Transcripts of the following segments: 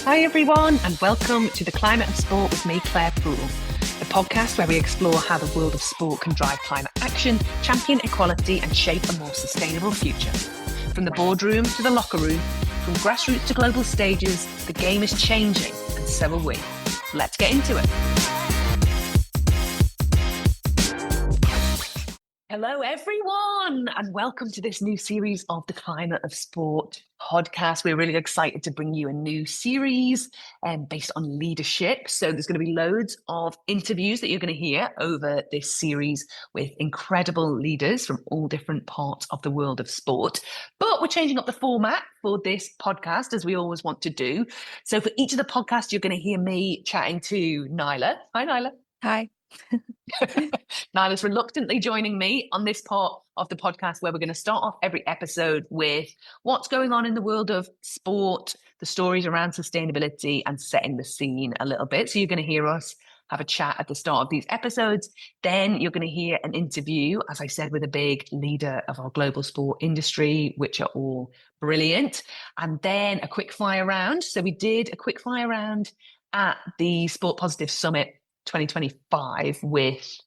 Hi everyone, and welcome to The Climate of Sport with me, Claire Poole, the podcast where we explore how the world of sport can drive climate action, champion equality and shape a more sustainable future. From the boardroom to the locker room, from grassroots to global stages, the game is changing and so are we. Let's get into it. Hello everyone, and welcome to this new series of the Climate of Sport podcast. We're really excited to bring you a new series based on leadership. So there's going to be loads of interviews that you're going to hear over this series with incredible leaders from all different parts of the world of sport. But we're changing up the format for this podcast, as we always want to do. So for each of the podcasts, you're going to hear me chatting to Nyla. Hi, Nyla. Hi. Nyla's reluctantly joining me on this part of the podcast where we're going to start off every episode with what's going on in the world of sport, the stories around sustainability and setting the scene a little bit. So you're going to hear us have a chat at the start of these episodes. Then you're going to hear an interview, as I said, with a big leader of our global sport industry, which are all brilliant. And then a quick fire round. So we did a quick fire round at the Sport Positive Summit 2025 with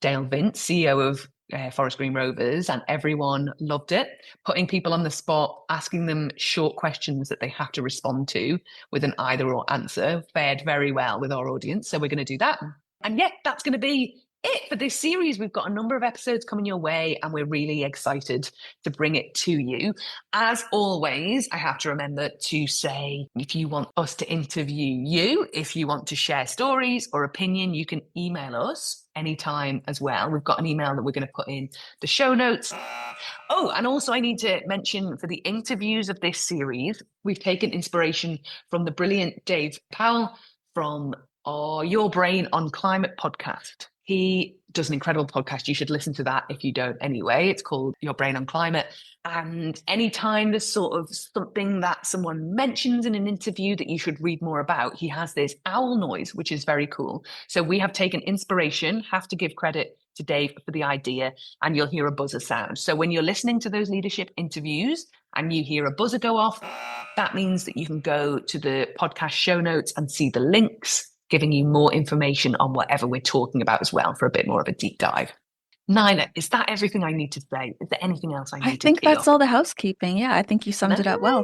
Dale Vince, CEO of Forest Green Rovers, and everyone loved it. Putting people on the spot, asking them short questions that they have to respond to with an either or answer fared very well with our audience. So we're going to do that. And yeah, that's going to be it for this series. We've got a number of episodes coming your way and we're really excited to bring it to you. As always, I have to remember to say, if you want us to interview you, if you want to share stories or opinion, you can email us anytime as well. We've got an email that we're going to put in the show notes. Oh, and also I need to mention for the interviews of this series, we've taken inspiration from the brilliant Dave Powell from our Your Brain on Climate podcast. He does an incredible podcast. You should listen to that if you don't anyway. It's called Your Brain on Climate. And anytime there's sort of something that someone mentions in an interview that you should read more about, he has this owl noise, which is very cool. So we have taken inspiration, have to give credit to Dave for the idea, and you'll hear a buzzer sound. So when you're listening to those leadership interviews and you hear a buzzer go off, that means that you can go to the podcast show notes and see the links, giving you more information on whatever we're talking about as well for a bit more of a deep dive. Nyla, is that everything I need to say? Is there anything else I need to I think tee that's up? all the housekeeping. Yeah, I think you summed it up well.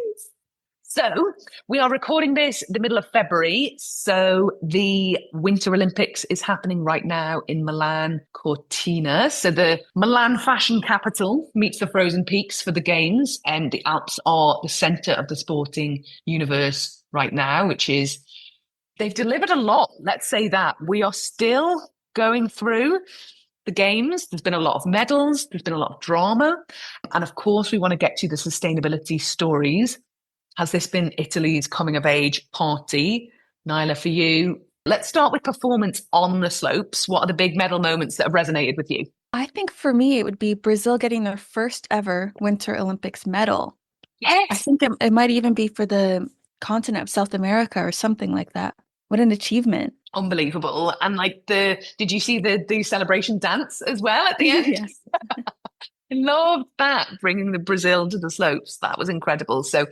So we are recording this the middle of February. So the Winter Olympics is happening right now in Milan Cortina. So the Milan fashion capital meets the frozen peaks for the games. And the Alps are the center of the sporting universe right now, which is they've delivered a lot. Let's say that. We are still going through the games. There's been a lot of medals. There's been a lot of drama. And of course, we want to get to the sustainability stories. Has this been Italy's coming of age party? Nyla, for you, let's start with performance on the slopes. What are the big medal moments that have resonated with you? I think for me, it would be Brazil getting their first ever Winter Olympics medal. Yes. I think it might even be for the continent of South America or something like that. What an achievement. Unbelievable. And did you see the celebration dance as well at the end? Yes. I loved that, bringing the Brazil to the slopes. That was incredible. So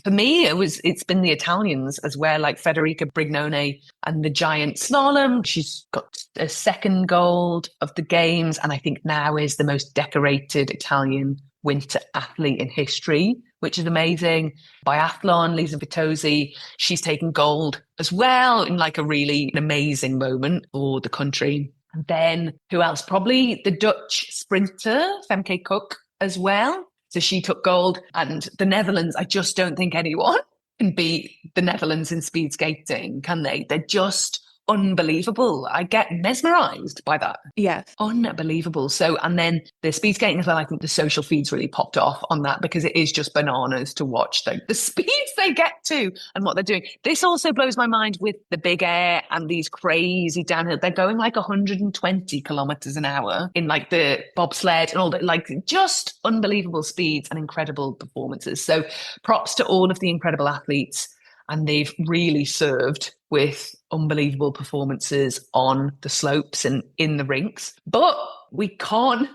for me, it's been the Italians as well, like Federica Brignone and the giant slalom. She's got a second gold of the games, and I think now is the most decorated Italian winter athlete in history, which is amazing. Biathlon, Lisa Vitozzi, she's taken gold as well in like a really amazing moment for the country. And then who else? Probably the Dutch sprinter, Femke Kok, as well. So she took gold. And the Netherlands, I just don't think anyone can beat the Netherlands in speed skating, can they? They're just unbelievable. I get mesmerized by that. Yes. Unbelievable. So, and then the speed skating as well, I think the social feeds really popped off on that because it is just bananas to watch the speeds they get to and what they're doing. This also blows my mind with the big air and these crazy downhill. They're going like 120 kilometers an hour in like the bobsled and all that, like just unbelievable speeds and incredible performances. So props to all of the incredible athletes. And they've really served with unbelievable performances on the slopes and in the rinks. But we can't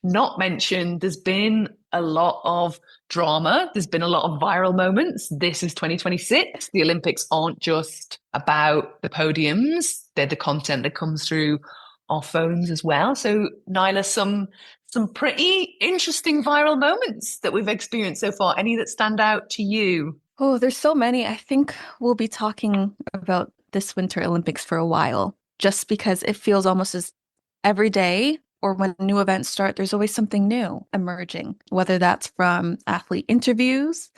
Not mentioned, there's been a lot of drama. There's been a lot of viral moments. This is 2026. The Olympics aren't just about the podiums. They're the content that comes through our phones as well. So, Nyla, some pretty interesting viral moments that we've experienced so far. Any that stand out to you? Oh, there's so many. I think we'll be talking about this Winter Olympics for a while, just because it feels almost as every day or when new events start, there's always something new emerging, whether that's from athlete interviews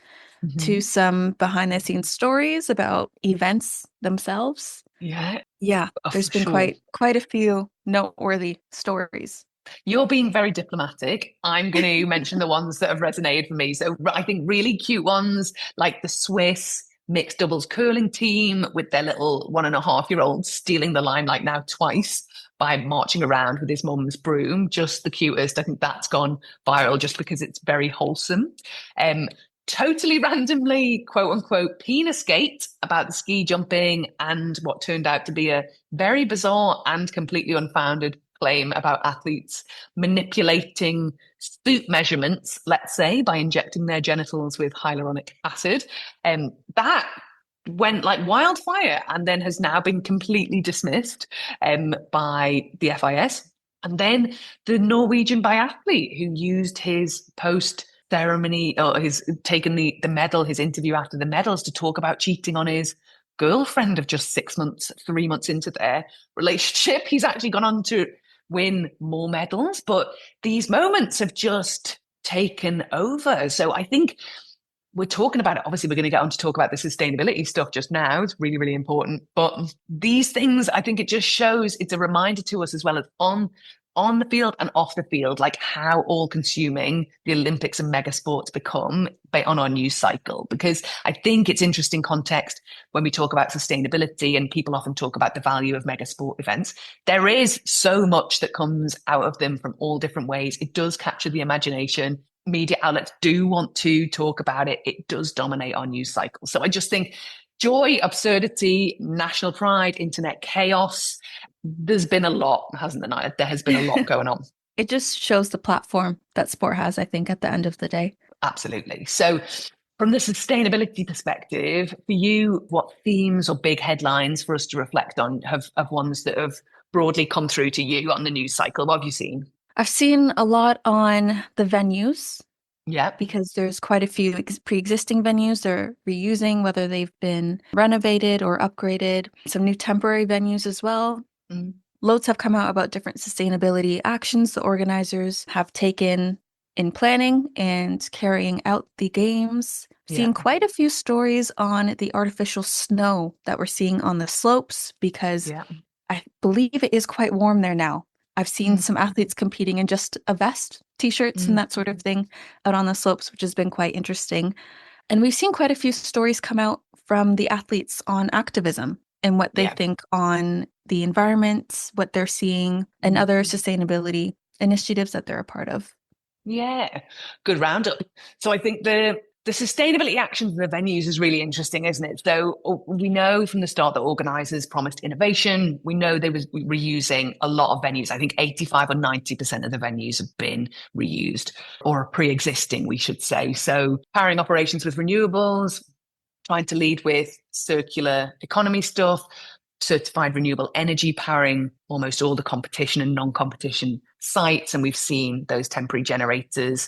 to some behind the scenes stories about events themselves. Yeah, Yeah, there's for been sure. quite a few noteworthy stories. You're being very diplomatic. I'm going to mention the ones that have resonated for me. So I think really cute ones like the Swiss mixed doubles curling team with their little 1.5-year-old stealing the limelight now twice by marching around with his mum's broom. Just the cutest. I think that's gone viral just because it's very wholesome. Totally randomly, quote unquote, penis gate about the ski jumping and what turned out to be a very bizarre and completely unfounded claim about athletes manipulating suit measurements, let's say, by injecting their genitals with hyaluronic acid. That went like wildfire and then has now been completely dismissed by the FIS. And then the Norwegian biathlete who used his post ceremony or his taken the medal, his interview after the medals to talk about cheating on his girlfriend of just 6 months, 3 months into their relationship. He's actually gone on to win more medals, but these moments have just taken over. So I think we're talking about it. Obviously, we're going to get on to talk about the sustainability stuff just now. It's really, really important. But these things, I think it just shows, it's a reminder to us as well as on the field and off the field, like how all consuming the Olympics and mega sports become on our news cycle. Because I think it's interesting context when we talk about sustainability and people often talk about the value of mega sport events. There is so much that comes out of them from all different ways. It does capture the imagination. Media outlets do want to talk about it. It does dominate our news cycle. So I just think joy, absurdity, national pride, internet chaos. There's been a lot, hasn't there? There has been a lot going on. It just shows the platform that sport has, I think, at the end of the day. Absolutely. So, from the sustainability perspective, for you, what themes or big headlines for us to reflect on have ones that have broadly come through to you on the news cycle? What have you seen? I've seen a lot on the venues. Yeah. Because there's quite a few pre-existing venues they're reusing, whether they've been renovated or upgraded. Some new temporary venues as well. Loads have come out about different sustainability actions the organizers have taken in planning and carrying out the games. Seeing quite a few stories on the artificial snow that we're seeing on the slopes because I believe it is quite warm there now. I've seen some athletes competing in just a vest, t-shirts, and that sort of thing out on the slopes, which has been quite interesting. And we've seen quite a few stories come out from the athletes on activism and what they think on the environment, what they're seeing, and other sustainability initiatives that they're a part of. Yeah, good roundup. So I think the sustainability actions of the venues is really interesting, isn't it? So we know from the start that organisers promised innovation. We know they were reusing a lot of venues. I think 85 or 90% of the venues have been reused or pre-existing, we should say. So powering operations with renewables, trying to lead with circular economy stuff, certified renewable energy powering almost all the competition and non-competition sites. And we've seen those temporary generators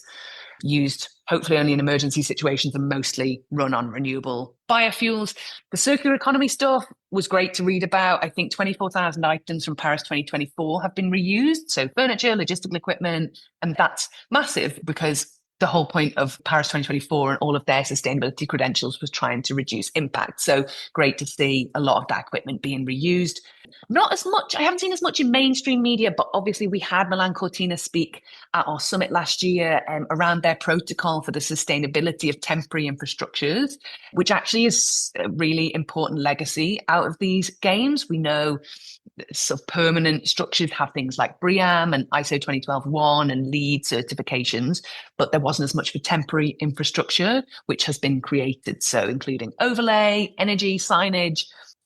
used hopefully only in emergency situations and mostly run on renewable biofuels. The circular economy stuff was great to read about. I think 24,000 items from Paris 2024 have been reused. So furniture, logistical equipment, and that's massive because the whole point of Paris 2024 and all of their sustainability credentials was trying to reduce impact. So great to see a lot of that equipment being reused. Not as much, I haven't seen as much in mainstream media, but obviously we had Milan Cortina speak at our summit last year around their protocol for the sustainability of temporary infrastructures, which actually is a really important legacy out of these games. We know sort of permanent structures have things like BREEAM and ISO 2012-1 and LEED certifications, but there wasn't as much for temporary infrastructure, which has been created. So including overlay, energy, signage,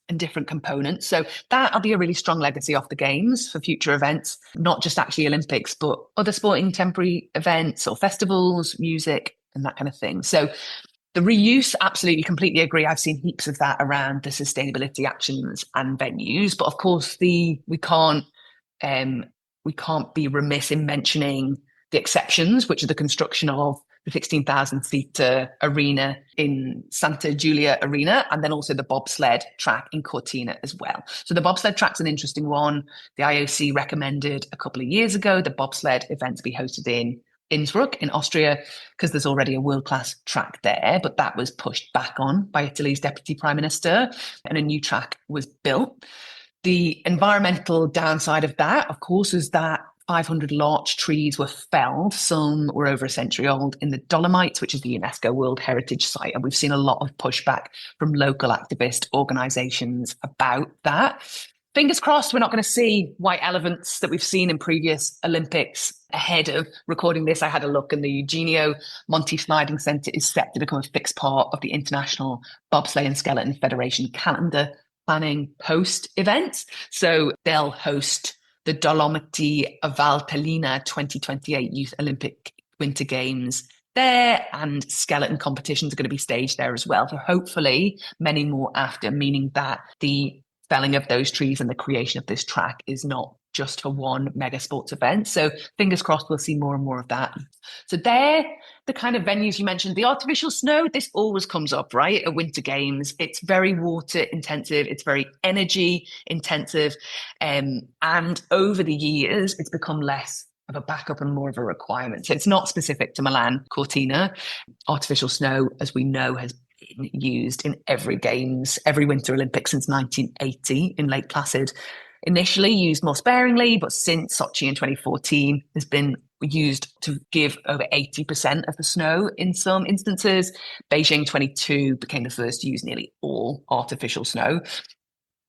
and different components. So that'll be a really strong legacy of the games for future events, not just actually Olympics, but other sporting temporary events or festivals, music, and that kind of thing. So the reuse, absolutely, completely agree. I've seen heaps of that around the sustainability actions and venues. But of course, we can't be remiss in mentioning the exceptions, which are the construction of the 16,000-seater arena in Santa Giulia Arena, and then also the bobsled track in Cortina as well. So the bobsled track's an interesting one. The IOC recommended a couple of years ago the bobsled event to be hosted in Innsbruck in Austria, because there's already a world-class track there, but that was pushed back on by Italy's Deputy Prime Minister, and a new track was built. The environmental downside of that, of course, is that 500 larch trees were felled. Some were over a century old in the Dolomites, which is the UNESCO World Heritage Site. And we've seen a lot of pushback from local activist organisations about that. Fingers crossed we're not going to see white elephants that we've seen in previous Olympics. Ahead of recording this, I had a look, and the Eugenio Monti Sliding Centre is set to become a fixed part of the International Bobsleigh and Skeleton Federation calendar planning post events. So they'll host the Dolomiti Valtellina 2028 Youth Olympic Winter Games there, and skeleton competitions are going to be staged there as well. So hopefully many more after, meaning that the felling of those trees and the creation of this track is not just for one mega sports event. So fingers crossed we'll see more and more of that. So they're the kind of venues you mentioned. The artificial snow, this always comes up, right? At Winter Games, it's very water intensive, it's very energy intensive. And over the years, it's become less of a backup and more of a requirement. So it's not specific to Milan Cortina. Artificial snow, as we know, has been used in every Games, every Winter Olympics since 1980 in Lake Placid. Initially used more sparingly, but since Sochi in 2014 has been used to give over 80% of the snow in some instances. Beijing 22 became the first to use nearly all artificial snow.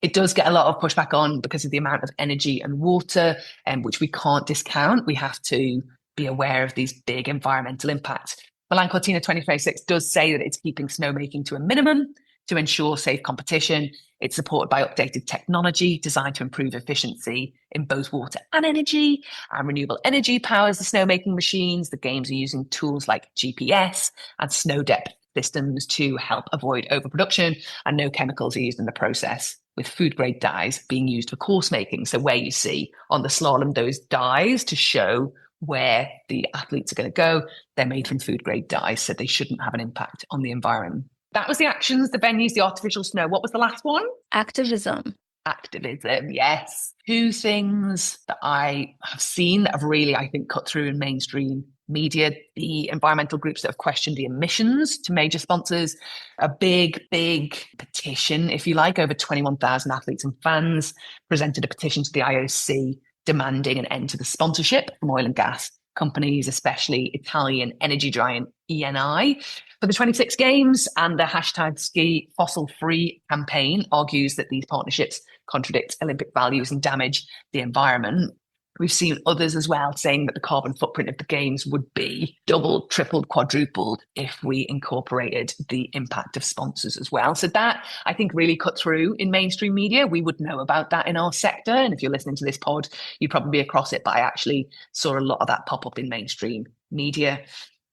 It does get a lot of pushback on because of the amount of energy and water, which we can't discount. We have to be aware of these big environmental impacts. Milan Cortina 2026 does say that it's keeping snowmaking to a minimum to ensure safe competition. It's supported by updated technology designed to improve efficiency in both water and energy, and renewable energy powers the snowmaking machines. The games are using tools like GPS and snow depth systems to help avoid overproduction, and no chemicals are used in the process, with food grade dyes being used for course making. So where you see on the slalom those dyes to show where the athletes are going to go, they're made from food grade dyes, so they shouldn't have an impact on the environment. That was the actions, the venues, the artificial snow. What was the last one? Activism. Activism, yes. Two things that I have seen that have really, I think, cut through in mainstream media. The environmental groups that have questioned the emissions to major sponsors. A big petition, if you like, over 21,000 athletes and fans presented a petition to the IOC demanding an end to the sponsorship from oil and gas companies, especially Italian energy giant ENI, for the 26 Games. And the hashtag Ski Fossil Free campaign argues that these partnerships contradict Olympic values and damage the environment. We've seen others as well saying that the carbon footprint of the Games would be doubled, tripled, quadrupled if we incorporated the impact of sponsors as well. So that, I think, really cut through in mainstream media. We would know about that in our sector. And if you're listening to this pod, you'd probably be across it. But I actually saw a lot of that pop up in mainstream media.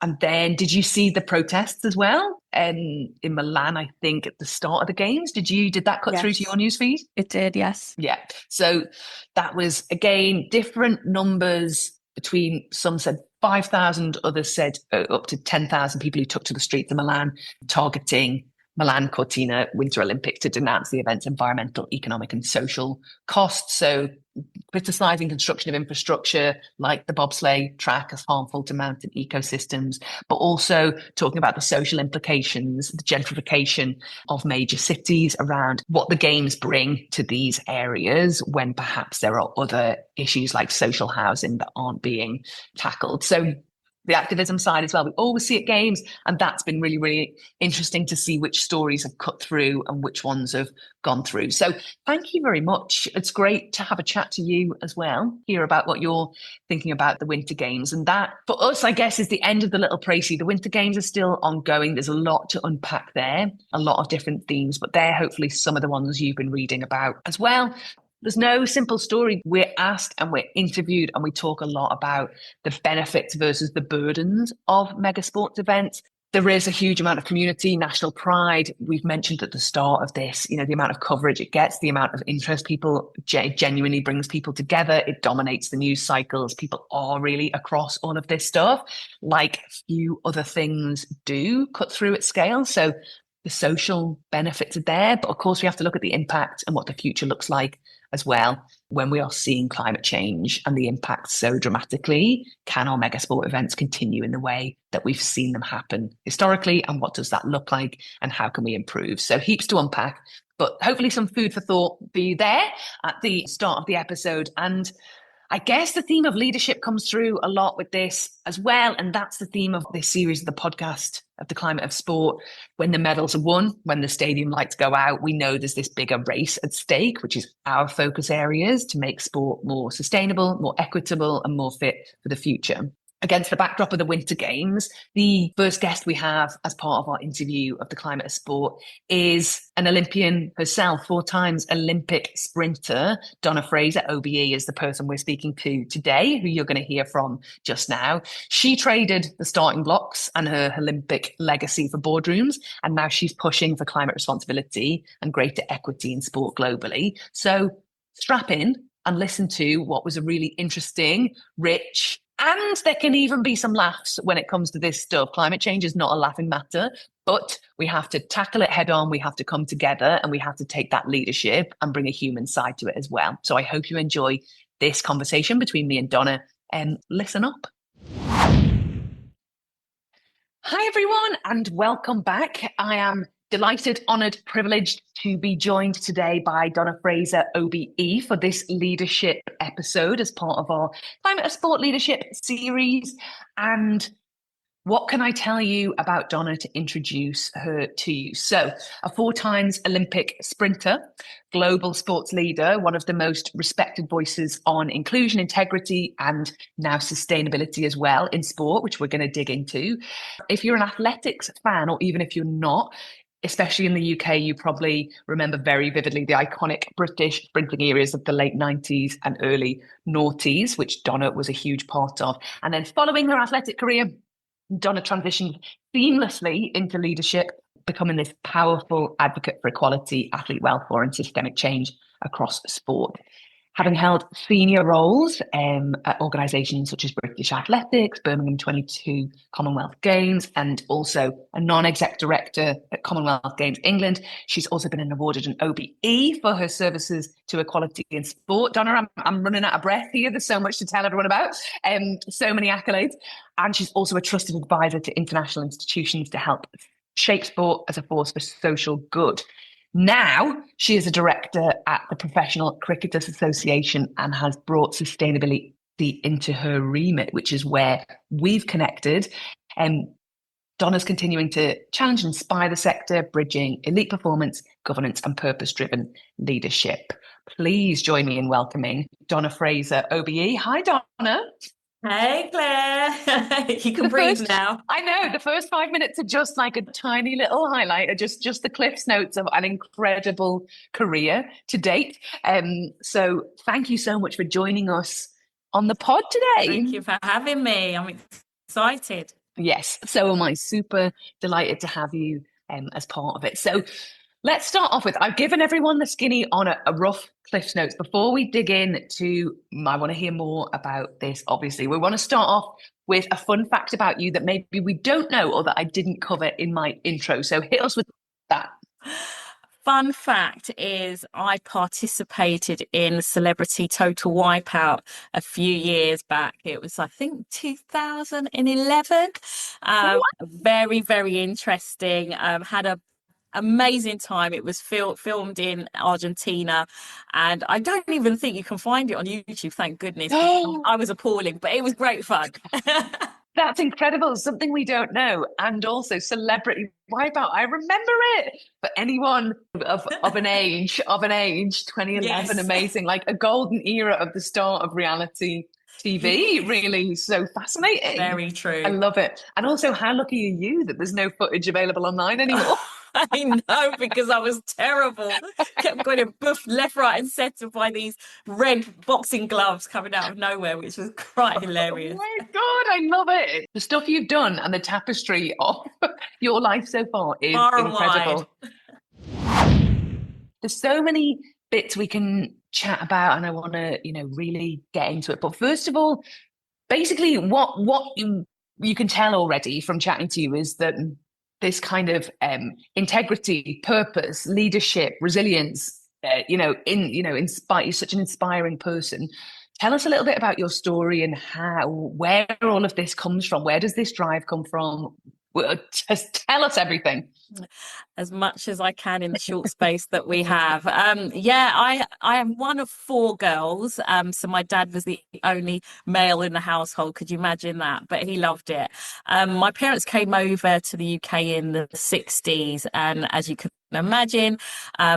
And then did you see the protests as well? In Milan, I think at the start of the Games, did that cut through to your newsfeed? It did, yes. Yeah. So that was, again, different numbers between, some said 5,000, others said up to 10,000 people who took to the streets of Milan, targeting Milan Cortina Winter Olympics to denounce the event's environmental, economic and social costs. So criticising construction of infrastructure like the bobsleigh track as harmful to mountain ecosystems, but also talking about the social implications, the gentrification of major cities around what the Games bring to these areas when perhaps there are other issues like social housing that aren't being tackled. So the activism side as well. We always see at games, and that's been really, really interesting to see which stories have cut through and which ones have gone through. So thank you very much. It's great to have a chat to you as well, hear about what you're thinking about the Winter Games. And that, for us, I guess, is the end of the little précis. The Winter Games are still ongoing. There's a lot to unpack there, a lot of different themes, but they're hopefully some of the ones you've been reading about as well. There's no simple story. We're asked and we're interviewed, and we talk a lot about the benefits versus the burdens of mega sports events. There is a huge amount of community, national pride. We've mentioned at the start of this, the amount of coverage it gets, the amount of interest people genuinely brings people together. It dominates the news cycles. People are really across all of this stuff, like few other things do cut through at scale. So the social benefits are there, but of course we have to look at the impact and what the future looks like as well when we are seeing climate change and the impact so dramatically. Can our mega sport events continue in the way that we've seen them happen historically, and what does that look like, and how can we improve? So heaps to unpack, but hopefully some food for thought be there at the start of the episode. And I guess the theme of leadership comes through a lot with this as well. And that's the theme of this series of the podcast of the climate of sport. When the medals are won, when the stadium lights go out, we know there's this bigger race at stake, which is our focus areas to make sport more sustainable, more equitable, and more fit for the future. Against the backdrop of the Winter Games, the first guest we have as part of our interview of the climate of sport is an Olympian herself, 4 times Olympic sprinter. Donna Fraser OBE is the person we're speaking to today, who you're going to hear from just now. She traded the starting blocks and her Olympic legacy for boardrooms, and now she's pushing for climate responsibility and greater equity in sport globally. So strap in and listen to what was a really interesting, rich, and there can even be some laughs when it comes to this stuff. Climate change is not a laughing matter, but we have to tackle it head on. We have to come together, and we have to take that leadership and bring a human side to it as well. So I hope you enjoy this conversation between me and Donna, and listen up. Hi, everyone, and welcome back. I am delighted, honoured, privileged to be joined today by Donna Fraser OBE for this leadership episode as part of our Climate of Sport Leadership series. And what can I tell you about Donna to introduce her to you? So, a 4 times Olympic sprinter, global sports leader, one of the most respected voices on inclusion, integrity, and now sustainability as well in sport, which we're going to dig into. If you're an athletics fan, or even if you're not, especially in the UK, you probably remember very vividly the iconic British sprinting eras of the late 90s and early noughties, which Donna was a huge part of. And then following her athletic career, Donna transitioned seamlessly into leadership, becoming this powerful advocate for equality, athlete welfare, and systemic change across sport. Having held senior roles at organisations such as British Athletics, Birmingham 22 Commonwealth Games, and also a non-exec director at Commonwealth Games England. She's also been awarded an OBE for her services to equality in sport. Donna, I'm running out of breath here. There's so much to tell everyone about, so many accolades. And she's also a trusted advisor to international institutions to help shape sport as a force for social good. Now, she is a director at the Professional Cricketers Association and has brought sustainability into her remit, which is where we've connected. Donna's continuing to challenge and inspire the sector, bridging elite performance, governance, and purpose-driven leadership. Please join me in welcoming Donna Fraser OBE. Hi, Donna. Hey, Claire. You can breathe now. I know. The first 5 minutes are just like a tiny little highlight, just the Cliff's Notes of an incredible career to date. So thank you so much for joining us on the pod today. Thank you for having me. I'm excited. Yes, so am I. Super delighted to have you as part of it. So let's start off with, I've given everyone the skinny on a rough Cliff's Notes. Before we dig in to, I want to hear more about this, obviously. We want to start off with a fun fact about you that maybe we don't know or that I didn't cover in my intro. So hit us with that. Fun fact is I participated in Celebrity Total Wipeout a few years back. It was, I think, 2011. Very, very interesting. Had a amazing time. It was filmed in Argentina, and I don't even think you can find it on YouTube, thank goodness. I was appalling, but it was great fun. That's incredible. Something we don't know. And also Celebrity Wipeout. I remember it. For anyone of an age, 2011, Yes. amazing. Like a golden era of the start of reality TV, Yes. really. So fascinating. Very true. I love it. And also, how lucky are you that there's no footage available online anymore? I know, because I was terrible. Kept going to boof left, right, and centre by these red boxing gloves coming out of nowhere, which was quite hilarious. Oh my God, I love it. The stuff you've done and the tapestry of your life so far is Far and incredible. There's so many bits we can chat about, and I want to, really get into it. But first of all, basically, what you can tell already from chatting to you is that this kind of integrity, purpose, leadership, resilience, inspire. You're such an inspiring person. Tell us a little bit about your story and where all of this comes from. Where does this drive come from? Just tell us everything. As much as I can in the short space that we have. I am one of 4 girls. So my dad was the only male in the household. Could you imagine that? But he loved it. My parents came over to the UK in the 60s, and as you can imagine,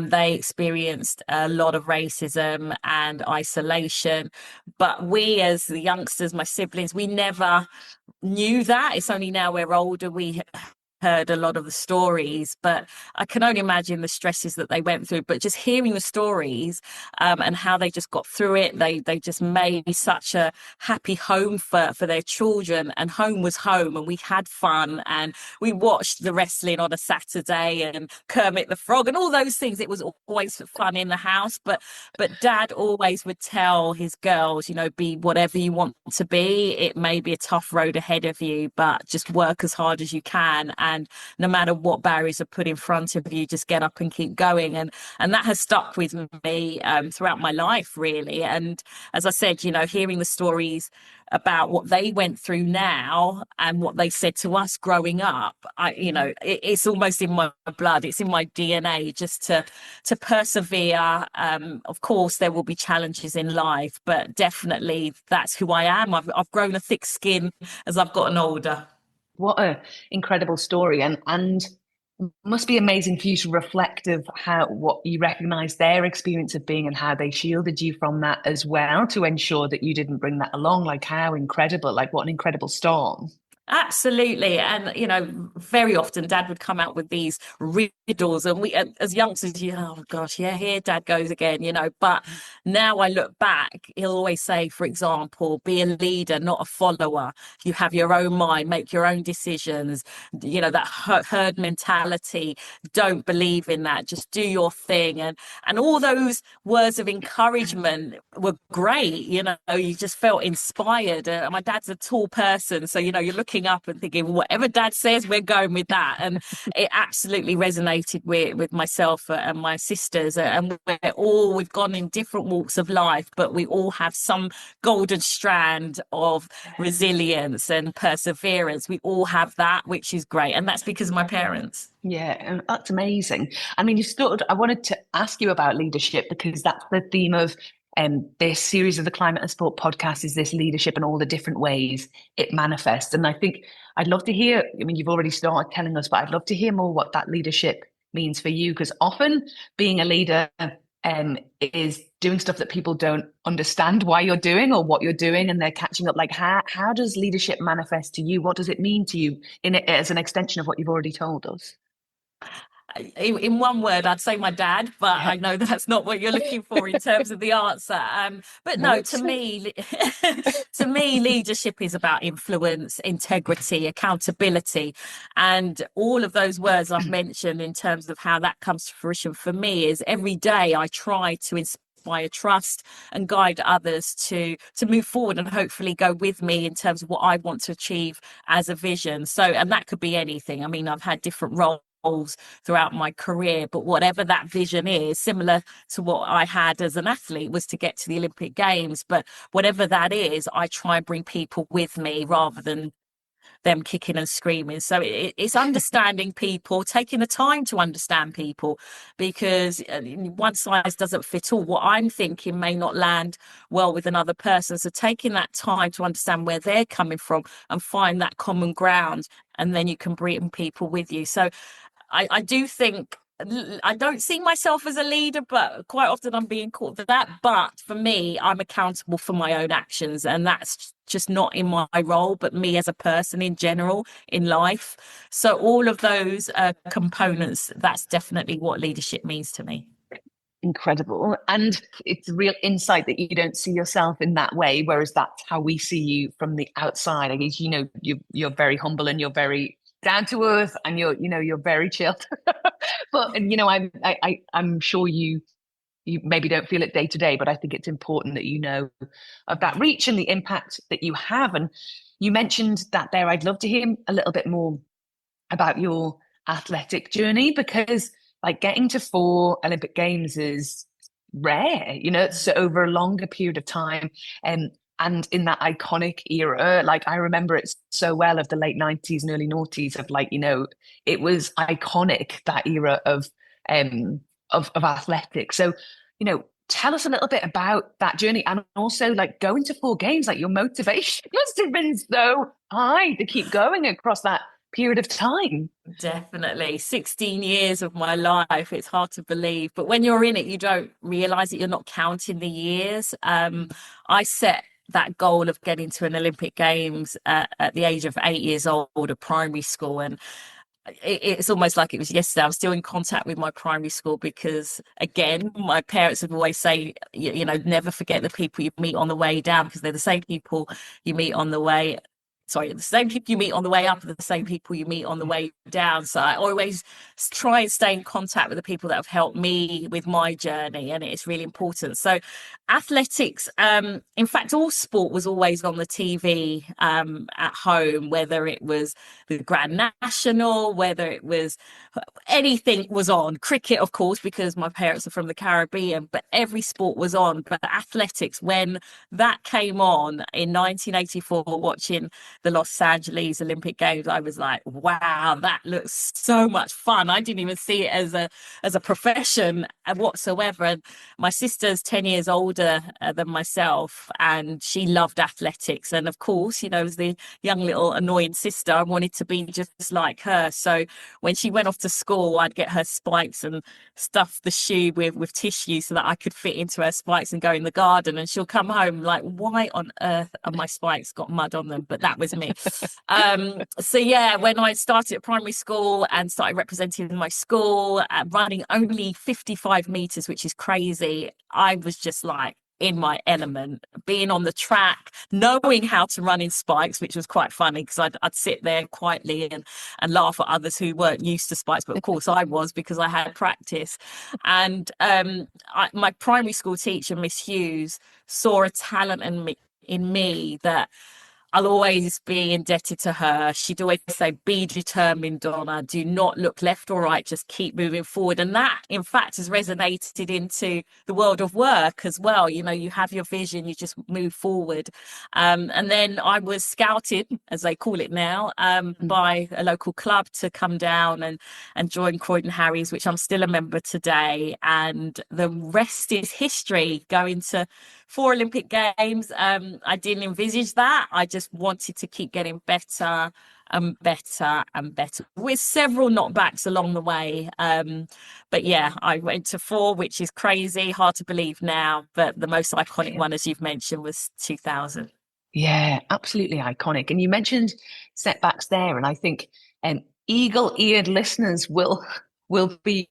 they experienced a lot of racism and isolation. But we, as the youngsters, my siblings, we never knew that. It's only now we're older we heard a lot of the stories, but I can only imagine the stresses that they went through. But just hearing the stories and how they just got through it, they just made such a happy home for their children, and home was home, and we had fun, and we watched the wrestling on a Saturday and Kermit the Frog and all those things. It was always fun in the house, but Dad always would tell his girls, be whatever you want to be. It may be a tough road ahead of you, but just work as hard as you can. And no matter what barriers are put in front of you, just get up and keep going. And that has stuck with me throughout my life, really. And as I said, hearing the stories about what they went through now and what they said to us growing up, it's almost in my blood. It's in my DNA just to persevere. Of course, there will be challenges in life, but definitely that's who I am. I've grown a thick skin as I've gotten older. What an incredible story, and must be amazing for you to reflect of what you recognize their experience of being and how they shielded you from that as well to ensure that you didn't bring that along. Like, how incredible, like what an incredible storm. Absolutely. And, very often Dad would come out with these riddles, and we, as youngsters, oh gosh, yeah, here Dad goes again, but now I look back, he'll always say, for example, be a leader, not a follower. You have your own mind, make your own decisions, that herd mentality. Don't believe in that. Just do your thing. And all those words of encouragement were great. You just felt inspired. My dad's a tall person. So, you're looking up and thinking, whatever Dad says, we're going with that. And it absolutely resonated with myself and my sisters. And we've gone in different walks of life, but we all have some golden strand of resilience and perseverance. We all have that, which is great. And that's because of my parents. Yeah, and that's amazing. I mean, I wanted to ask you about leadership, because that's the theme of this series of the Climate and Sport podcast, is this leadership and all the different ways it manifests. And I think I'd love to hear, you've already started telling us, but I'd love to hear more what that leadership means for you, because often being a leader is doing stuff that people don't understand why you're doing or what you're doing, and they're catching up. Like, how does leadership manifest to you? What does it mean to you as an extension of what you've already told us? In one word, I'd say my dad, but I know that's not what you're looking for in terms of the answer. But no, to me, leadership is about influence, integrity, accountability, and all of those words I've mentioned in terms of how that comes to fruition for me is every day I try to inspire trust and guide others to move forward and hopefully go with me in terms of what I want to achieve as a vision. So, and that could be anything. I mean, I've had different roles throughout my career, but whatever that vision is, similar to what I had as an athlete, was to get to the Olympic Games. But whatever that is, I try and bring people with me rather than them kicking and screaming. So it's understanding people, taking the time to understand people, because one size doesn't fit all. What I'm thinking may not land well with another person. So taking that time to understand where they're coming from and find that common ground, and then you can bring people with you. So I do think, I don't see myself as a leader, but quite often I'm being called for that. But for me, I'm accountable for my own actions, and that's just not in my role, but me as a person in general in life. So all of those components, that's definitely what leadership means to me. Incredible. And it's a real insight that you don't see yourself in that way, whereas that's how we see you from the outside. I guess, you're very humble and you're very down to earth, and you're very chilled. But I'm sure you maybe don't feel it day to day, but I think it's important that you know of that reach and the impact that you have. And you mentioned that there. I'd love to hear a little bit more about your athletic journey, because like getting to 4 Olympic Games is rare, it's over a longer period of time. And in that iconic era, like I remember it so well, of the late 90s and early noughties, of like, it was iconic, that era of athletics. So, tell us a little bit about that journey, and also like going to 4 games, like your motivation must have been so high to keep going across that period of time. Definitely. 16 years of my life. It's hard to believe, but when you're in it, you don't realize that you're not counting the years. I set that goal of getting to an Olympic Games at the age of 8 years old at primary school, and it's almost like it was yesterday. I'm still in contact with my primary school, because again, my parents would always say, never forget the people you meet on the way down, because they're the same people you meet on the way. Sorry, the same people you meet on the way up are the same people you meet on the way down. So I always try and stay in contact with the people that have helped me with my journey, and it's really important. So athletics, in fact, all sport was always on the TV at home, whether it was the Grand National, whether it was anything was on. Cricket, of course, because my parents are from the Caribbean, but every sport was on. But athletics, when that came on in 1984, watching the Los Angeles Olympic Games, I was like, wow, that looks so much fun. I didn't even see it as a profession whatsoever. And my sister's 10 years older than myself, and she loved athletics. And of course, as the young little annoying sister, I wanted to be just like her. So when she went off to school, I'd get her spikes and stuff the shoe with tissue so that I could fit into her spikes and go in the garden. And she'll come home like, why on earth are my spikes got mud on them? But that was me. So yeah, when I started at primary school and started representing my school, running only 55 meters, which is crazy, I was just like in my element, being on the track, knowing how to run in spikes, which was quite funny, because I'd sit there quietly and laugh at others who weren't used to spikes, but of course I was, because I had practice. And my primary school teacher, Miss Hughes, saw a talent in me that I'll always be indebted to her. She'd always say, be determined, Donna. Do not look left or right. Just keep moving forward. And that, in fact, has resonated into the world of work as well. You have your vision, you just move forward. And then I was scouted, as they call it now, by a local club to come down and join Croydon Harriers, which I'm still a member today. And the rest is history, going to 4 Olympic Games. I didn't envisage that. I just wanted to keep getting better and better and better, with several knockbacks along the way. But yeah, I went to 4, which is crazy, hard to believe now. But the most iconic one, as you've mentioned, was 2000. Yeah, absolutely iconic. And you mentioned setbacks there, and I think eagle-eared listeners will be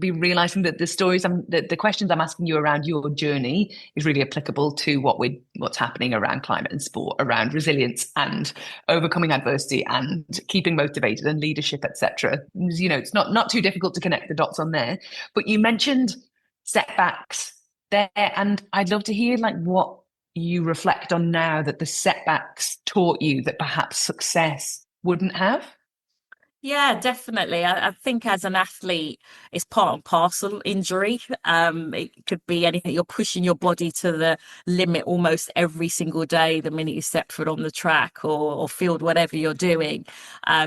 realizing that the questions I'm asking you around your journey is really applicable to what's happening around climate and sport, around resilience and overcoming adversity and keeping motivated and leadership, etc. It's not too difficult to connect the dots on there. But you mentioned setbacks there, and I'd love to hear like what you reflect on now that the setbacks taught you that perhaps success wouldn't have. Yeah, definitely. I think as an athlete, it's part and parcel injury. It could be anything. You're pushing your body to the limit almost every single day, the minute you step foot on the track or field, whatever you're doing.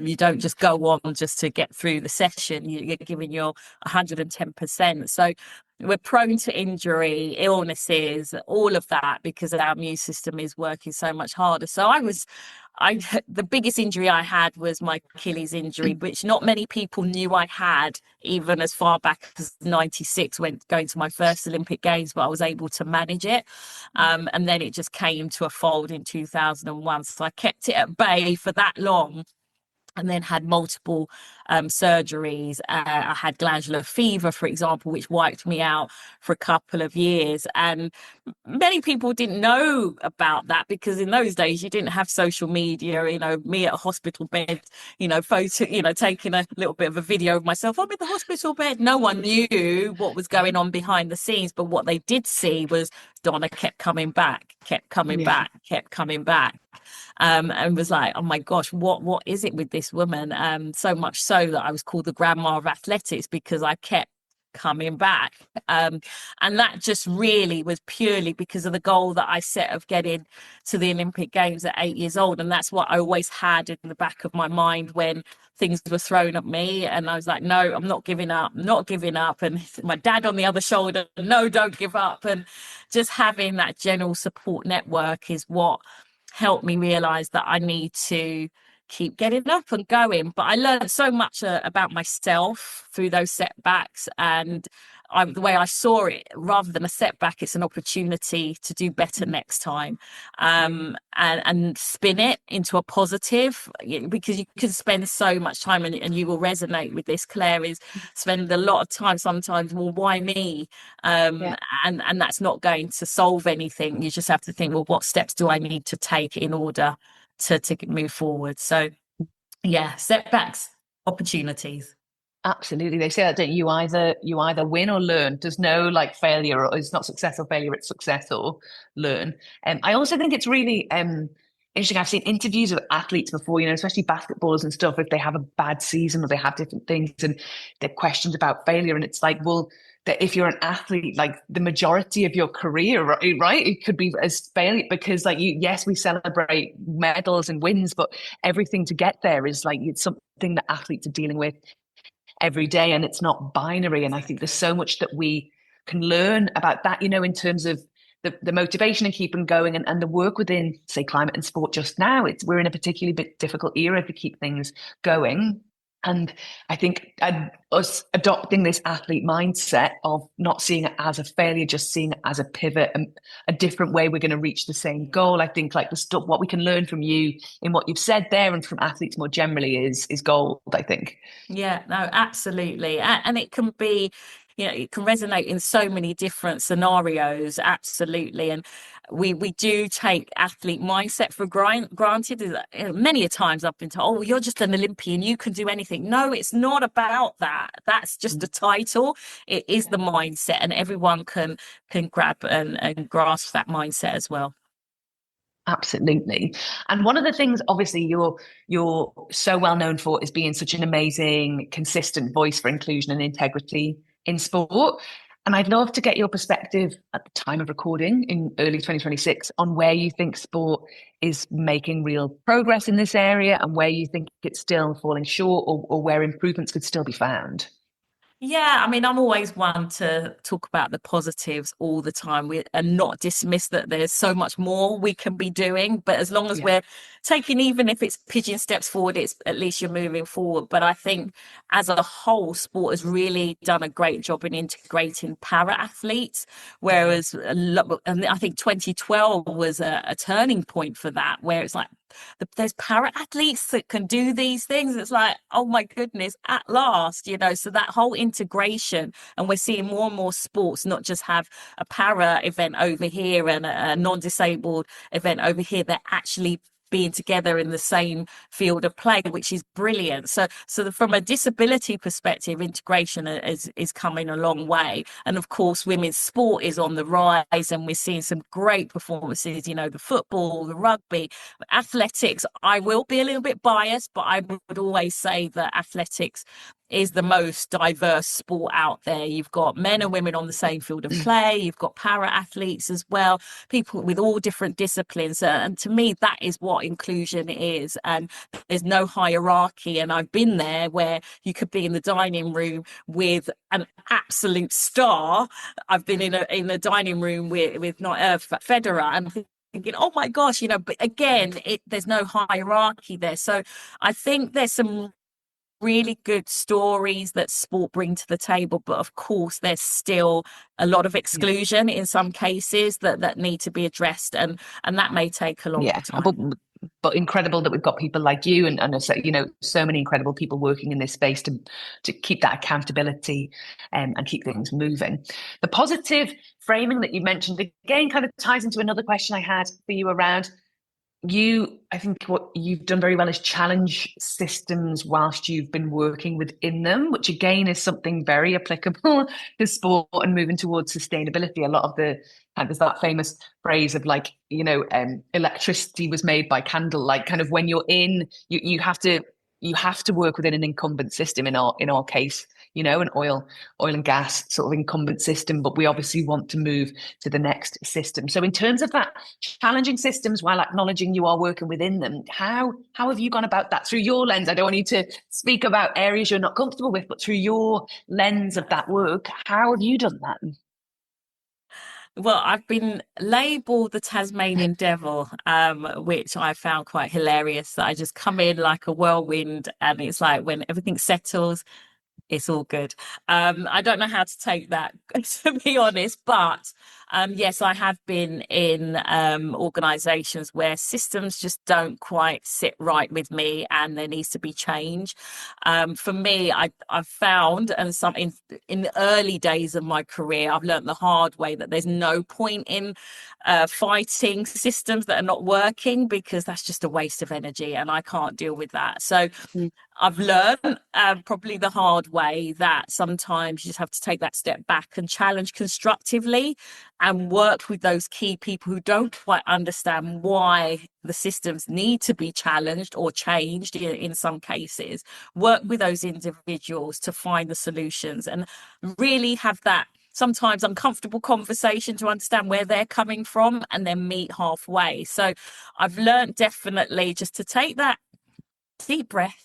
You don't just go on just to get through the session. You're giving your 110%. So we're prone to injury, illnesses, all of that because our immune system is working so much harder. So the biggest injury I had was my Achilles injury, which not many people knew I had, even as far back as 96, when going to my first Olympic Games, but I was able to manage it. And then it just came to a fold in 2001. So I kept it at bay for that long, and then had multiple surgeries. I had glandular fever, for example, which wiped me out for a couple of years. And many people didn't know about that because in those days you didn't have social media. Me at a hospital bed, photo, taking a little bit of a video of myself. I'm in the hospital bed. No one knew what was going on behind the scenes, but what they did see was Donna kept coming back, kept coming back, kept coming back. And was like, oh my gosh, what is it with this woman? So much so that I was called the grandma of athletics because I kept coming back. And that just really was purely because of the goal that I set of getting to the Olympic Games at 8 years old. And that's what I always had in the back of my mind when things were thrown at me. And I was like, no, I'm not giving up, not giving up. And my dad on the other shoulder, no, don't give up. And just having that general support network is what helped me realize that I need to keep getting up and going. But I learned so much about myself through those setbacks, and the way I saw it, rather than a setback, it's an opportunity to do better next time, and spin it into a positive, because you can spend so much time, and you will resonate with this, Claire, is spend a lot of time sometimes, well, why me? And that's not going to solve anything. You just have to think, well, what steps do I need to take in order to move forward? So yeah, setbacks, opportunities. Absolutely. They say that, don't you? You either win or learn. There's no like failure, or it's not success or failure, it's success or learn. I also think it's really interesting. I've seen interviews with athletes before, especially basketballers and stuff, if they have a bad season or they have different things and they're questioned about failure. And it's like, well, that if you're an athlete, like the majority of your career, right, it could be as failure, because like yes, we celebrate medals and wins, but everything to get there is like, it's something that athletes are dealing with every day, and it's not binary. And I think there's so much that we can learn about that, in terms of the motivation and keeping going, and the work within, say, climate and sport just now. We're in a particularly bit difficult era to keep things going. And I think us adopting this athlete mindset of not seeing it as a failure, just seeing it as a pivot and a different way we're going to reach the same goal. I think like the stuff, what we can learn from you in what you've said there and from athletes more generally is gold, I think. Yeah, no, absolutely. And it can be, it can resonate in so many different scenarios. Absolutely. And we do take athlete mindset for granted. Many a times I've been told, oh, you're just an Olympian, you can do anything. No, it's not about that. That's just a title. It is the mindset, and everyone can grab and grasp that mindset as well. Absolutely. And one of the things, obviously, you're so well known for is being such an amazing, consistent voice for inclusion and integrity in sport. And I'd love to get your perspective at the time of recording in early 2026 on where you think sport is making real progress in this area and where you think it's still falling short, or where improvements could still be found. Yeah, I mean, I'm always one to talk about the positives all the time, and not dismiss that there's so much more we can be doing. But as long as we're taking, even if it's pigeon steps forward, it's at least you're moving forward. But I think as a whole, sport has really done a great job in integrating para athletes, whereas and I think 2012 was a turning point for that, where it's like, there's para athletes that can do these things. It's like, oh my goodness, at last, so that whole integration. And we're seeing more and more sports not just have a para event over here and a non-disabled event over here. They're actually being together in the same field of play, which is brilliant. So from a disability perspective, integration is coming a long way. And of course, women's sport is on the rise, and we're seeing some great performances, you know, the football, the rugby, athletics. I will be a little bit biased, but I would always say that athletics is the most diverse sport out there. You've got men and women on the same field of play. You've got para athletes as well, people with all different disciplines. And to me, that is what inclusion is. And there's no hierarchy. And I've been there where you could be in the dining room with an absolute star. I've been in a dining room with not Federer, and thinking, oh my gosh, you know, but again, there's no hierarchy there. So I think there's some really good stories that sport bring to the table, but of course there's still a lot of exclusion in some cases that need to be addressed, and that may take a long time. But incredible that we've got people like you and you know, so many incredible people working in this space to keep that accountability and keep things moving. The positive framing that you mentioned again kind of ties into another question I had for you around I think what you've done very well is challenge systems whilst you've been working within them, which again is something very applicable to sport and moving towards sustainability. A lot of there's that famous phrase of like, you know, electricity was made by candlelight. Kind of when you're in, you have to work within an incumbent system in our case, you know, an oil and gas sort of incumbent system, but we obviously want to move to the next system. So in terms of that, challenging systems while acknowledging you are working within them, how have you gone about that through your lens? I don't want you to speak about areas you're not comfortable with, but through your lens of that work, how have you done that? Well, I've been labelled the Tasmanian devil, which I found quite hilarious. That I just come in like a whirlwind, and it's like when everything settles, it's all good. I don't know how to take that, to be honest, but yes, I have been in organisations where systems just don't quite sit right with me, and there needs to be change. For me, I've found, and in the early days of my career, I've learned the hard way that there's no point in fighting systems that are not working, because that's just a waste of energy, and I can't deal with that. So I've learned probably the hard way that sometimes you just have to take that step back and challenge constructively and work with those key people who don't quite understand why the systems need to be challenged or changed in some cases. Work with those individuals to find the solutions and really have that sometimes uncomfortable conversation to understand where they're coming from, and then meet halfway. So I've learned definitely just to take that deep breath.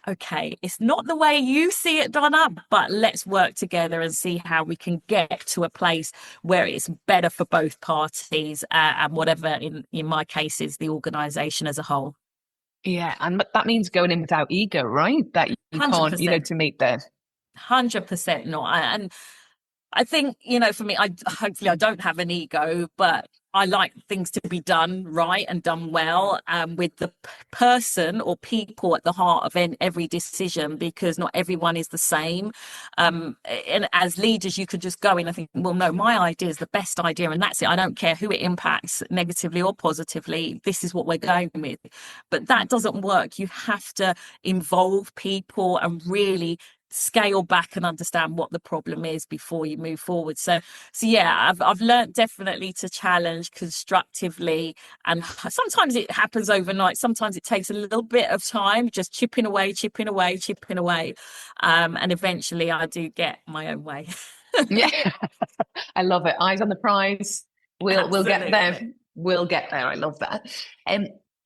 Okay, it's not the way you see it, Donna, but let's work together and see how we can get to a place where it's better for both parties, and whatever, in my case, is the organisation as a whole. Yeah, and that means going in without ego, right? That you 100%. can't, you know, to meet there. 100% not. And I think, you know, for me, hopefully I don't have an ego, but I like things to be done right and done well, with the person or people at the heart of every decision, because not everyone is the same. And as leaders, you could just go in and think, well, no, my idea is the best idea, and that's it. I don't care who it impacts negatively or positively. This is what we're going with. But that doesn't work. You have to involve people and really scale back and understand what the problem is before you move forward. So yeah, I've learned definitely to challenge constructively, and sometimes it happens overnight. Sometimes it takes a little bit of time, just chipping away, and eventually I do get my own way. Yeah, I love it. Eyes on the prize. We'll get there. We'll get there. I love that.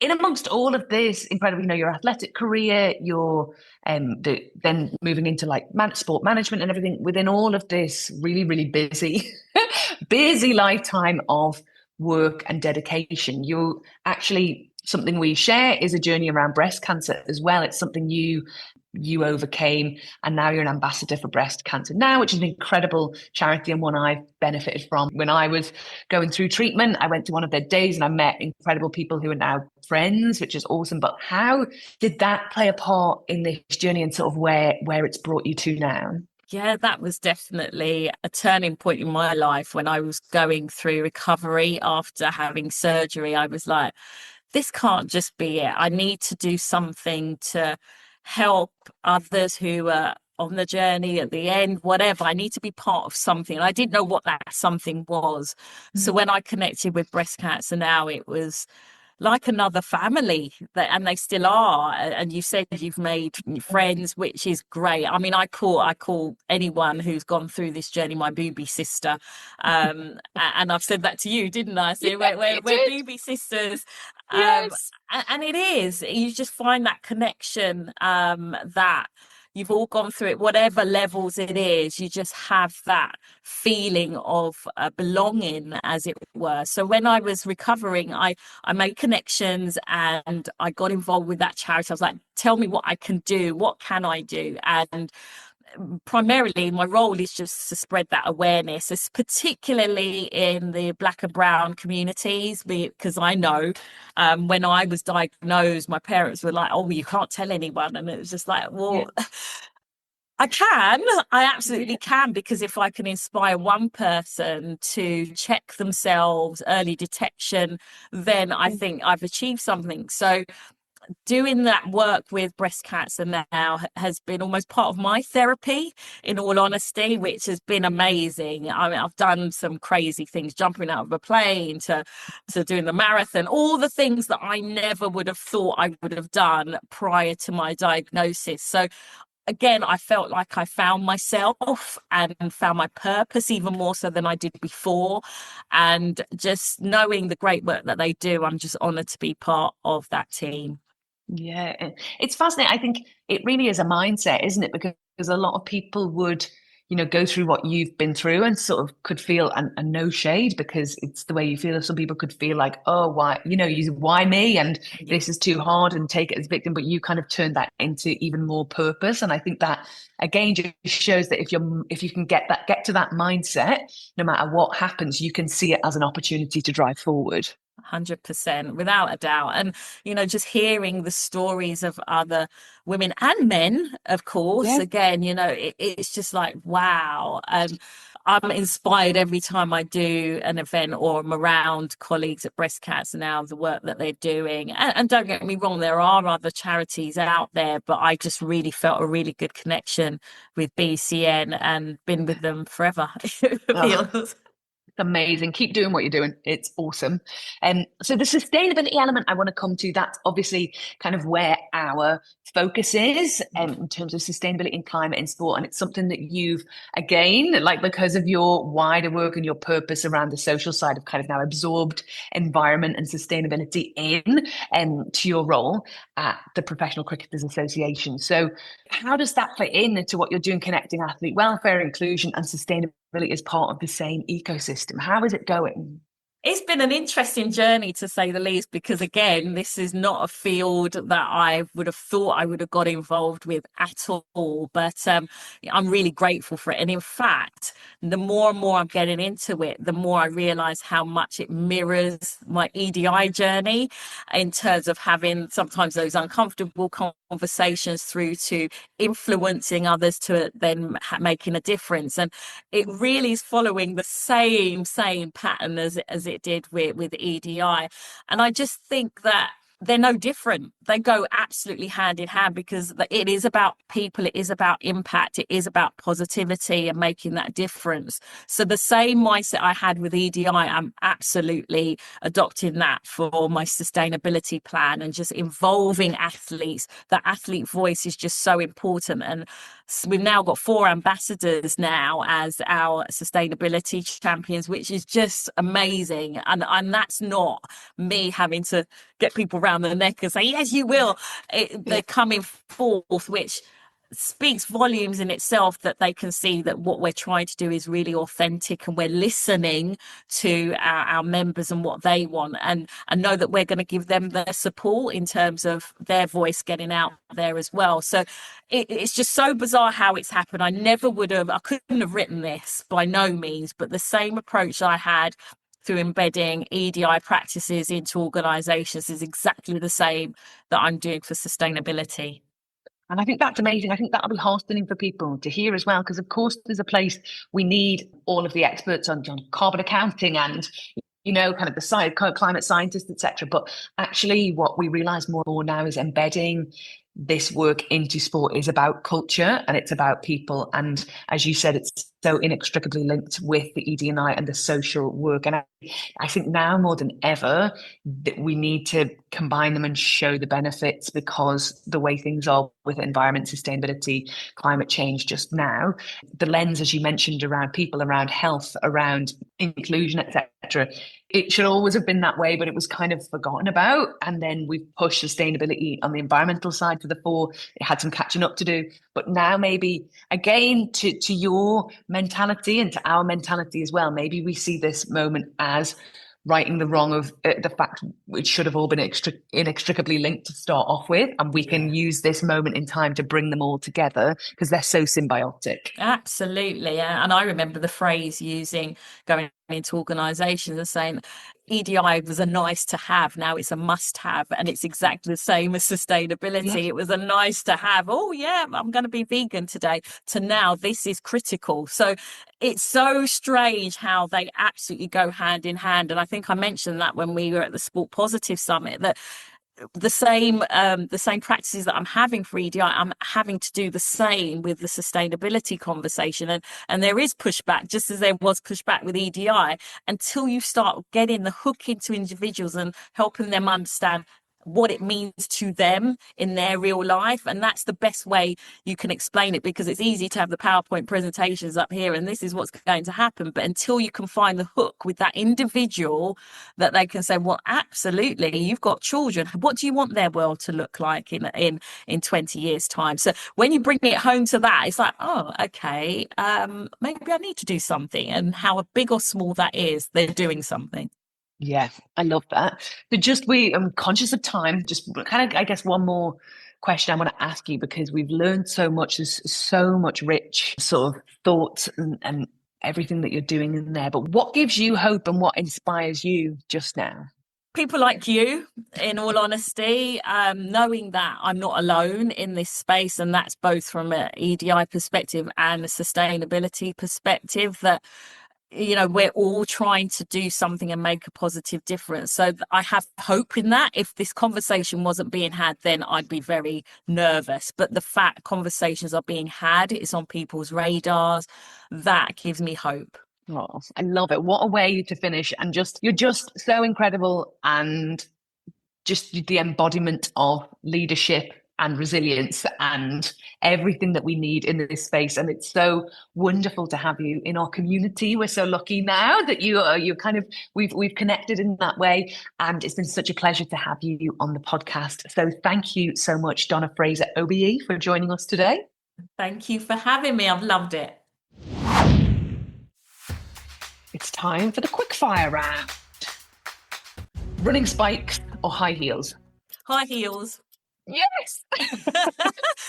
In amongst all of this incredible, you know, your athletic career, your then moving into like sport management and everything, within all of this really, really busy, busy lifetime of work and dedication, you actually, something we share is a journey around breast cancer as well. It's something you overcame, and now you're an ambassador for breast cancer now, which is an incredible charity and one I've benefited from. When I was going through treatment, I went to one of their days and I met incredible people who are now friends, which is awesome. But how did that play a part in this journey and sort of where it's brought you to now? Yeah, that was definitely a turning point in my life when I was going through recovery after having surgery. I was like, this can't just be it. I need to do something to help others who are on the journey at the end, whatever. I need to be part of something. I didn't know what that something was. So when I connected with Breast Cancer Now, it was like another family, and they still are. And you said you've made friends, which is great. I mean, I call anyone who's gone through this journey my boobie sister, and I've said that to you, didn't I? So we're boobie sisters. Yes. And it is, you just find that connection, that you've all gone through it, whatever levels it is, you just have that feeling of belonging, as it were. So when I was recovering, I made connections and I got involved with that charity. I was like, tell me what I can do. What can I do? And primarily my role is just to spread that awareness, it's particularly in the Black and brown communities, because I know when I was diagnosed, my parents were like, oh, you can't tell anyone. And it was just like, well, I absolutely can, because if I can inspire one person to check themselves, early detection, then I think I've achieved something. So doing that work with breast cancer now has been almost part of my therapy, in all honesty, which has been amazing. I mean, I've done some crazy things, jumping out of a plane to doing the marathon, all the things that I never would have thought I would have done prior to my diagnosis. So again, I felt like I found myself and found my purpose even more so than I did before. And just knowing the great work that they do, I'm just honoured to be part of that team. Yeah, it's fascinating. I think it really is a mindset, isn't it? Because a lot of people would, go through what you've been through and sort of could feel, and no shade because it's the way you feel. Some people could feel like, oh, why, why me? And this is too hard, and take it as victim. But you kind of turned that into even more purpose. And I think that again just shows that if you can get to that mindset, no matter what happens, you can see it as an opportunity to drive forward. 100%, without a doubt. And just hearing the stories of other women and men, of course, again, it's just like, wow. I'm inspired every time I do an event or I'm around colleagues at Breast Cancer Now, the work that they're doing. And don't get me wrong, there are other charities out there, but I just really felt a really good connection with BCN and been with them forever. It feels. Amazing. Keep doing what you're doing. It's awesome. So the sustainability element I want to come to, that's obviously kind of where our focus is in terms of sustainability and climate in sport. And it's something that you've, again, like because of your wider work and your purpose around the social side, have kind of now absorbed environment and sustainability to your role at the Professional Cricketers Association. So how does that fit into what you're doing, connecting athlete welfare, inclusion and sustainability as part of the same ecosystem? How is it going? It's been an interesting journey, to say the least, because again, this is not a field that I would have thought I would have got involved with at all. But I'm really grateful for it. And in fact, the more and more I'm getting into it, the more I realize how much it mirrors my EDI journey, in terms of having sometimes those uncomfortable conversations through to influencing others to then making a difference. And it really is following the same pattern as it did with EDI. And I just think that they're no different. They go absolutely hand in hand, because it is about people, it is about impact, it is about positivity and making that difference. So the same mindset I had with EDI, I'm absolutely adopting that for my sustainability plan, and just involving athletes. The athlete voice is just so important. And we've now got 4 ambassadors now as our sustainability champions, which is just amazing. And that's not me having to get people around the neck and say, yes, you will. They're coming forth, which speaks volumes in itself, that they can see that what we're trying to do is really authentic, and we're listening to our members and what they want, and know that we're going to give them their support in terms of their voice getting out there as well. So it's just so bizarre how it's happened. I couldn't have written this by no means, but the same approach I had through embedding EDI practices into organisations is exactly the same that I'm doing for sustainability. And I think that's amazing. I think that'll be heartening for people to hear as well, because of course there's a place we need all of the experts on carbon accounting and kind of the climate scientists, etc. But actually, what we realize more and more now is embedding this work into sport is about culture and it's about people. And as you said, it's so inextricably linked with the ED&I and the social work. And I think now more than ever that we need to combine them and show the benefits, because the way things are with environment, sustainability, climate change just now, the lens, as you mentioned, around people, around health, around inclusion, etc. It should always have been that way, but it was kind of forgotten about. And then we pushed sustainability on the environmental side to the fore. It had some catching up to do. But now maybe, again, to your mentality and to our mentality as well, maybe we see this moment as righting the wrong of the fact it should have all been inextricably linked to start off with. And we can use this moment in time to bring them all together because they're so symbiotic. Absolutely. Yeah. And I remember the phrase going into organisations and saying EDI was a nice to have, now it's a must have, and it's exactly the same as sustainability. Yes. It was a nice to have, oh yeah, I'm going to be vegan today, to now this is critical. So it's so strange how they absolutely go hand in hand. And I think I mentioned that when we were at the Sport Positive Summit, that the same practices that I'm having for EDI, I'm having to do the same with the sustainability conversation. And there is pushback, just as there was pushback with EDI, until you start getting the hook into individuals and helping them understand what it means to them in their real life. And that's the best way you can explain it, because it's easy to have the PowerPoint presentations up here and this is what's going to happen. But until you can find the hook with that individual, that they can say, well, absolutely, you've got children. What do you want their world to look like in 20 years time? So when you bring it home to that, it's like, oh, okay, maybe I need to do something. And how big or small that is, they're doing something. Yeah, I love that. So I'm conscious of time. Just kind of, I guess, one more question I want to ask you, because we've learned so much. There's so much rich sort of thoughts and everything that you're doing in there. But what gives you hope and what inspires you just now? People like you, in all honesty, knowing that I'm not alone in this space, and that's both from an EDI perspective and a sustainability perspective, that we're all trying to do something and make a positive difference. So I have hope in that. If this conversation wasn't being had, then I'd be very nervous. But the fact conversations are being had, it's on people's radars, that gives me hope. Oh, I love it. What a way to finish. And you're just so incredible, and just the embodiment of leadership and resilience and everything that we need in this space. And it's so wonderful to have you in our community. We're so lucky now that you're kind of, we've connected in that way. And it's been such a pleasure to have you on the podcast. So thank you so much, Donna Fraser OBE, for joining us today. Thank you for having me. I've loved it. It's time for the quickfire round. Running spikes or high heels? High heels. Yes.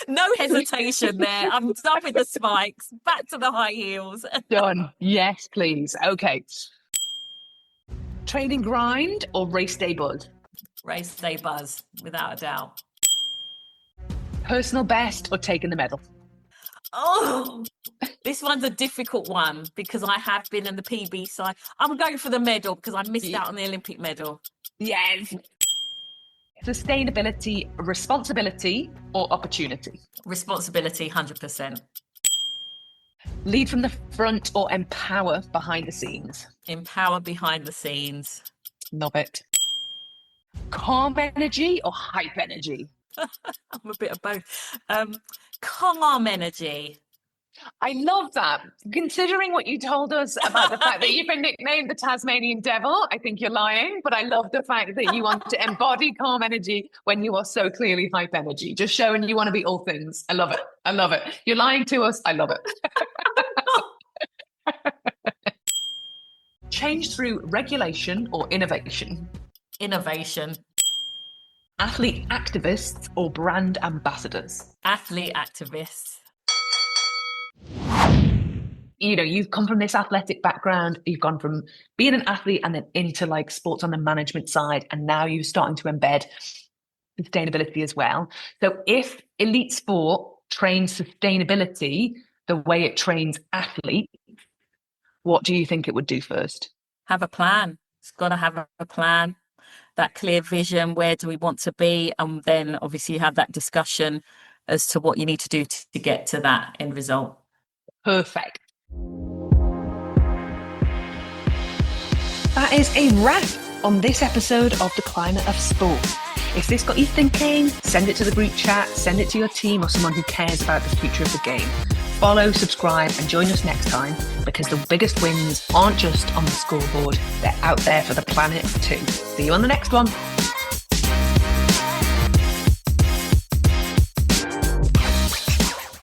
No hesitation there. I'm done with the spikes. Back to the high heels. Done. Yes, please. Okay. Training grind or race day buzz? Race day buzz, without a doubt. Personal best or taking the medal? Oh, this one's a difficult one because I have been in the PB side. I'm going for the medal because I missed out on the Olympic medal. Yes. Sustainability, responsibility or opportunity? Responsibility, 100%. Lead from the front or empower behind the scenes? Empower behind the scenes. Love it. Calm energy or hype energy? I'm a bit of both. Calm energy. I love that. Considering what you told us about the fact that you've been nicknamed the Tasmanian Devil, I think you're lying, but I love the fact that you want to embody calm energy when you are so clearly hype energy, just showing you want to be all things. I love it. I love it. You're lying to us. I love it. Change through regulation or innovation? Innovation. Athlete activists or brand ambassadors? Athlete activists. You've come from this athletic background, you've gone from being an athlete and then into like sports on the management side, and now you're starting to embed sustainability as well. So if elite sport trains sustainability the way it trains athletes, what do you think it would do first? Have a plan. It's got to have a plan, that clear vision. Where do we want to be? And then obviously you have that discussion as to what you need to do to get to that end result. Perfect. That is a wrap on this episode of The Climate of Sport. If this got you thinking, send it to the group chat, send it to your team or someone who cares about the future of the game. Follow, subscribe, and join us next time, because the biggest wins aren't just on the scoreboard, they're out there for the planet too. See you on the next one.